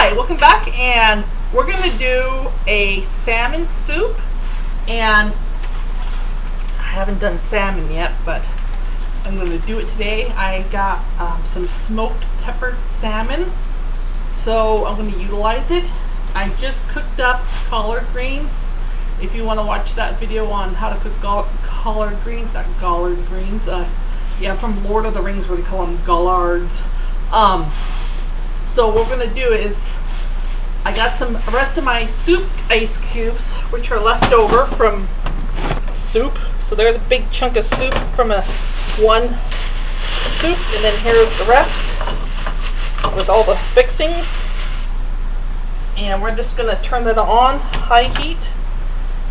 Hi, welcome back, and we're going to do a salmon soup. And I haven't done salmon yet, but I'm going to do it today. I got some smoked peppered salmon, so I'm going to utilize it. I just cooked up collard greens. If you want to watch that video on how to cook collard greens, not Gollard greens, yeah, from Lord of the Rings where they call them Gollards. So what we're going to do is, I got some rest of my soup ice cubes, which are left over from soup. So there's a big chunk of soup from one soup, and then here's the rest with all the fixings. And we're just going to turn that on high heat.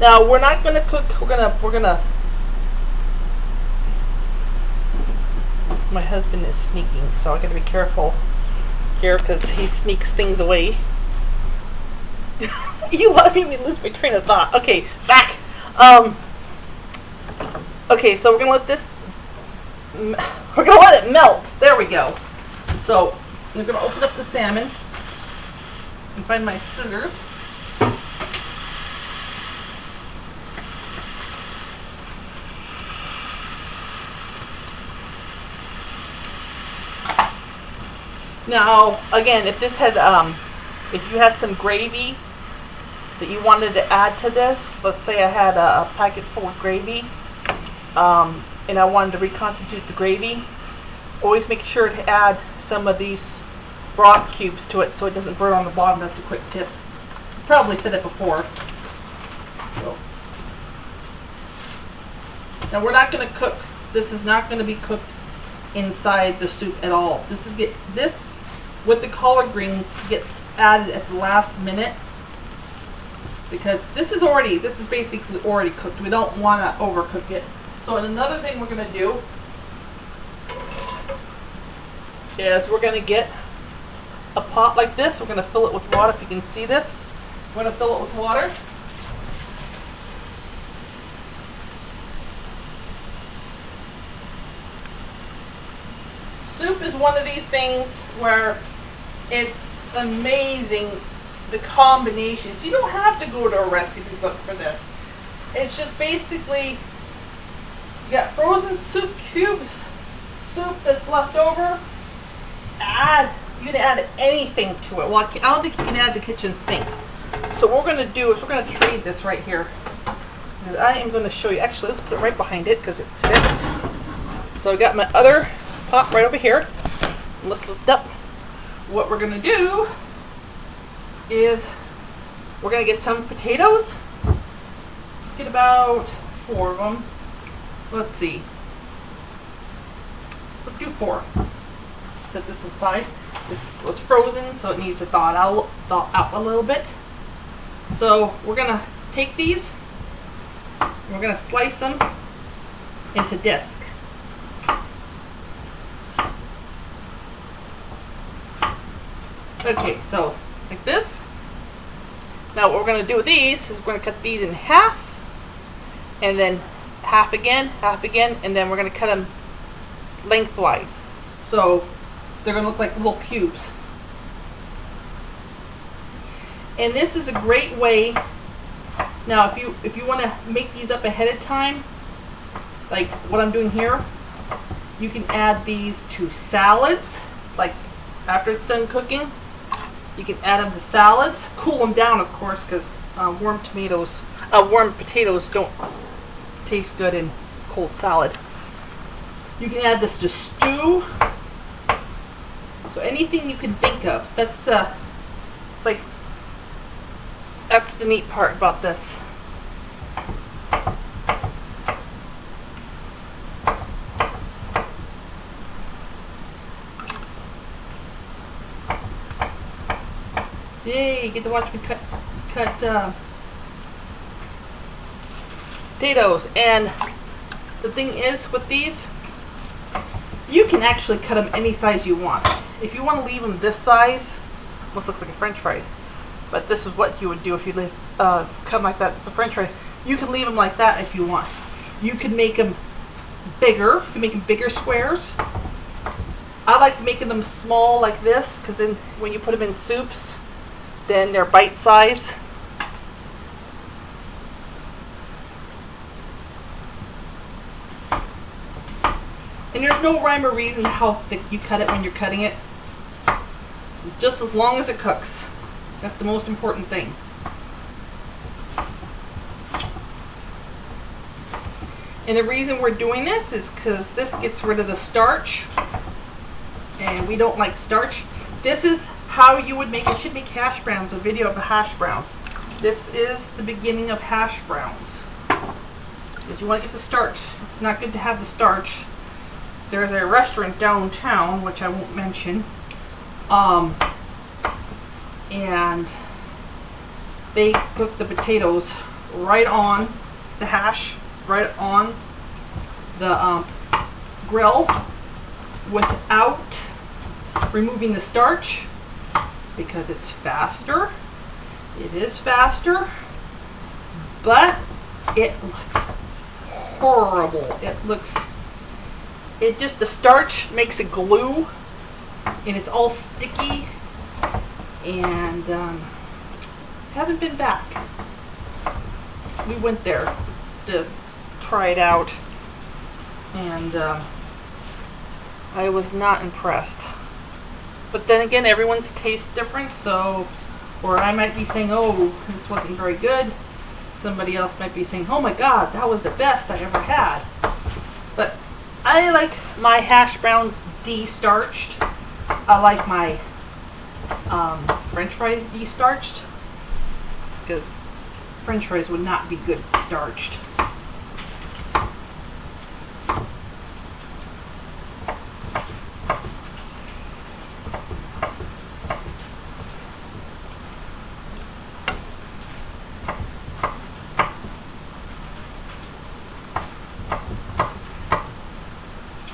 Now we're not going to cook. We're gonna. My husband is sneaking, so I got to be careful here because he sneaks things away. You let me lose my train of thought. Okay, back. Okay, so we're gonna let this. We're gonna let it melt. There we go. So we're gonna open up the salmon and find my scissors. Now, again, if this had, if you had some gravy that you wanted to add to this, let's say I had a packet full of gravy, and I wanted to reconstitute the gravy, always make sure to add some of these broth cubes to it so it doesn't burn on the bottom. That's a quick tip. Probably said it before. So. Now we're not going to cook. This is not going to be cooked inside the soup at all. This with the collard greens gets added at the last minute because this is basically already cooked. We don't want to overcook it. So another thing we're going to do is we're going to get a pot like this. We're going to fill it with water. If you can see this, we're going to fill it with water. Soup is one of these things where it's amazing the combinations. You don't have to go to a recipe book for this. It's just basically you got frozen soup cubes, soup that's left over. You can add anything to it. Well, I don't think you can add the kitchen sink. So what we're going to do is we're going to trade this right here. Because I am going to show you. Actually, let's put it right behind it because it fits. So I got my other pot right over here. Let's lift up. What we're going to do is we're going to get some potatoes. Let's get about 4 of them. Let's see. Let's do 4. Set this aside. This was frozen, so it needs to thaw out a little bit. So we're going to take these and we're going to slice them into disc. Okay, so like this. Now what we're going to do with these is we're going to cut these in half, and then half again, and then we're going to cut them lengthwise. So they're going to look like little cubes. And this is a great way. Now if you want to make these up ahead of time, like what I'm doing here, you can add these to salads, like after it's done cooking. You can add them to salads. Cool them down, of course, because warm potatoes don't taste good in cold salad. You can add this to stew. So anything you can think of. That's the neat part about this. Yay, you get to watch me cut potatoes. And the thing is, with these, you can actually cut them any size you want. If you want to leave them this size, almost looks like a french fry, but this is what you would do if you cut them like that. It's a french fry. You can leave them like that if you want. You can make them bigger. You can make them bigger squares. I like making them small like this because then when you put them in soups, then they're bite-sized. And there's no rhyme or reason how thick you cut it when you're cutting it. Just as long as it cooks. That's the most important thing. And the reason we're doing this is because this gets rid of the starch. And we don't like starch. This is how you would make, you should make hash browns, a video of the hash browns. This is the beginning of hash browns. Because you want to get the starch. It's not good to have the starch. There's a restaurant downtown, which I won't mention. And they cook the potatoes right on the hash, right on the grill without removing the starch, because it's faster. It is faster, but it looks horrible. It just, the starch makes it glue, and it's all sticky, and haven't been back. We went there to try it out, and I was not impressed. But then again, everyone's taste different, so, or I might be saying, oh, this wasn't very good. Somebody else might be saying, oh my God, that was the best I ever had. But I like my hash browns de-starched. I like my French fries de-starched, because French fries would not be good starched.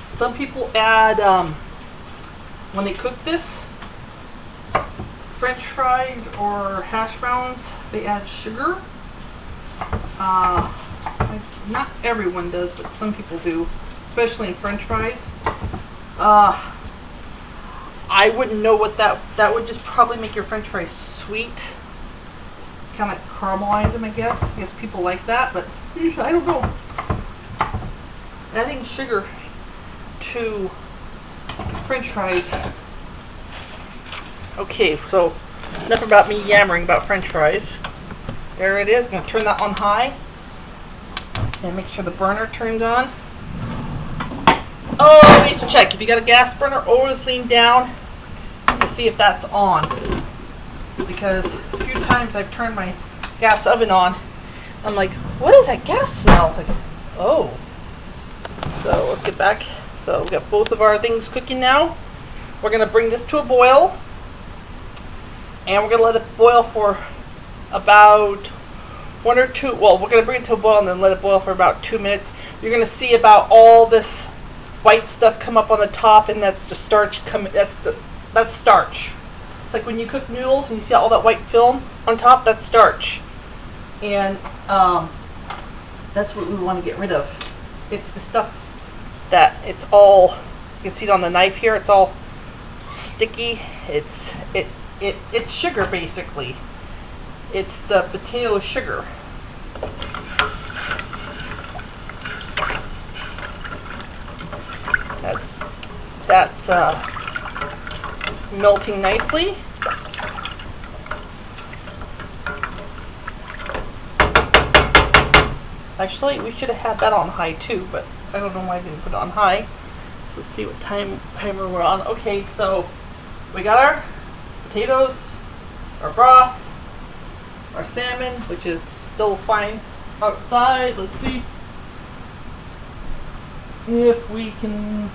Some people add, when they cook this, French fries or hash browns, they add sugar. Not everyone does, but some people do, especially in French fries. I wouldn't know what that would just probably make your French fries sweet. Kind of caramelize them, I guess. I guess people like that, but I don't know. Adding sugar to French fries. Okay, so enough about me yammering about French fries. There it is. I'm going to turn that on high and make sure the burner turns on. Always check if you got a gas burner. Always lean down to see if that's on, because a few times I've turned my gas oven on. I'm like, what is that gas smell? Like, oh. So let's get back. So we've got both of our things cooking now. We're going to bring this to a boil, and we're going to let it boil for about 1 or 2, well, we're going to bring it to a boil and then let it boil for about 2 minutes. You're going to see about all this white stuff come up on the top, and that's the starch that's starch. It's like when you cook noodles and you see all that white film on top, that's starch. And that's what we want to get rid of. It's the stuff that it's all, you can see it on the knife here, it's all sticky. It's sugar, basically. It's the potato sugar. That's melting nicely. Actually, we should have had that on high too, but I don't know why I didn't put it on high. So let's see what timer we're on. Okay, so we got our potatoes, our broth, our salmon, which is still fine outside. Let's see if we can.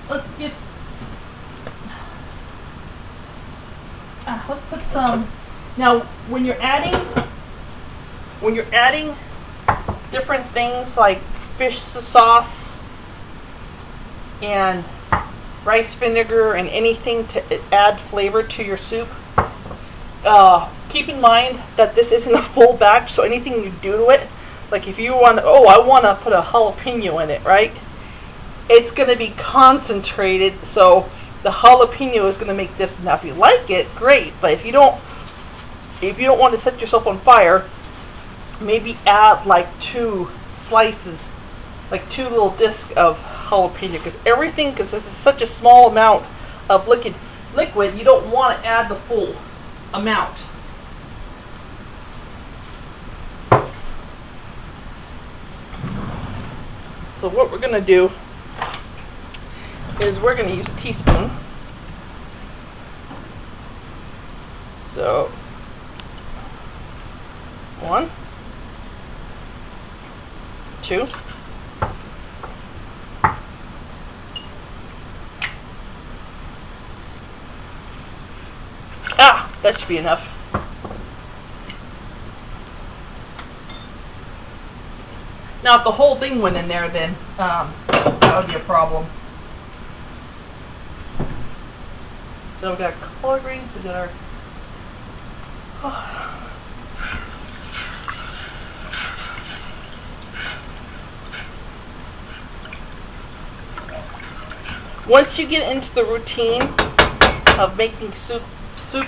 Let's get. Let's put some. Now, when you're adding different things like fish sauce and rice vinegar and anything to add flavor to your soup, keep in mind that this isn't a full batch, so anything you do to it, like if you want, I want to put a jalapeno in it, right? It's going to be concentrated, so the jalapeno is going to make this. Now if you like it, great, but if you don't want to set yourself on fire, maybe add like 2 slices, like 2 little discs of jalapeno, because this is such a small amount of liquid, you don't want to add the full amount. So what we're going to do is we're going to use a teaspoon. So 1, 2, that should be enough. Now if the whole thing went in there, then that would be a problem. So we've got collard greens, we've got our once you get into the routine of making soup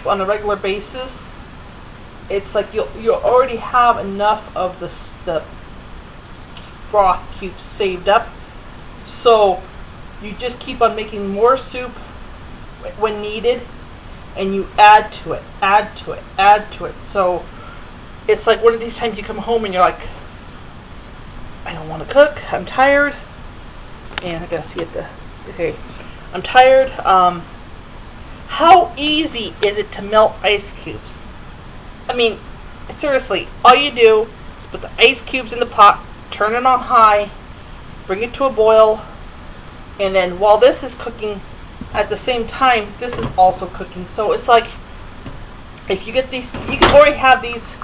on a regular basis, it's like you already have enough of the broth cubes saved up, so you just keep on making more soup when needed, and you add to it. So it's like one of these times you come home and you're like, I don't want to cook, I'm tired, and I gotta see okay, I'm tired. How easy is it to melt ice cubes? I mean, seriously, all you do is put the ice cubes in the pot, turn it on high, bring it to a boil, and then while this is cooking, at the same time, this is also cooking. So it's like, if you get these, you can already have these,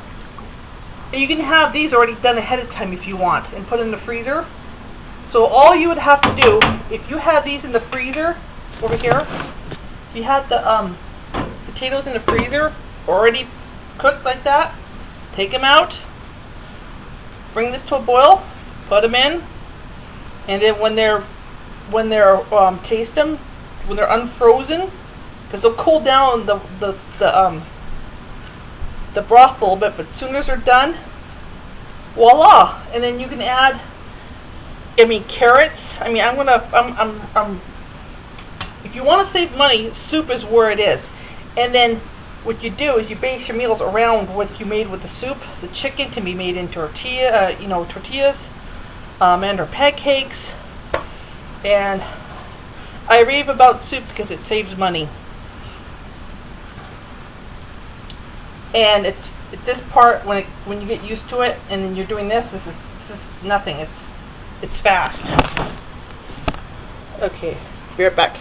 you can have these already done ahead of time if you want, and put in the freezer. So all you would have to do, if you had these in the freezer, over here, if you had the potatoes in the freezer, already cooked like that, take them out, bring this to a boil, put them in, and then when they're taste them, when they're unfrozen, because they'll cool down the broth a little bit, but as soon as they're done, voila! And then you can add, carrots. I'm if you want to save money, soup is where it is. And then what you do is you base your meals around what you made with the soup. The chicken can be made into tortillas, and or pancakes. And I rave about soup because it saves money. And it's at this part when you get used to it, and then you're doing this is nothing. It's fast. Okay, be right back.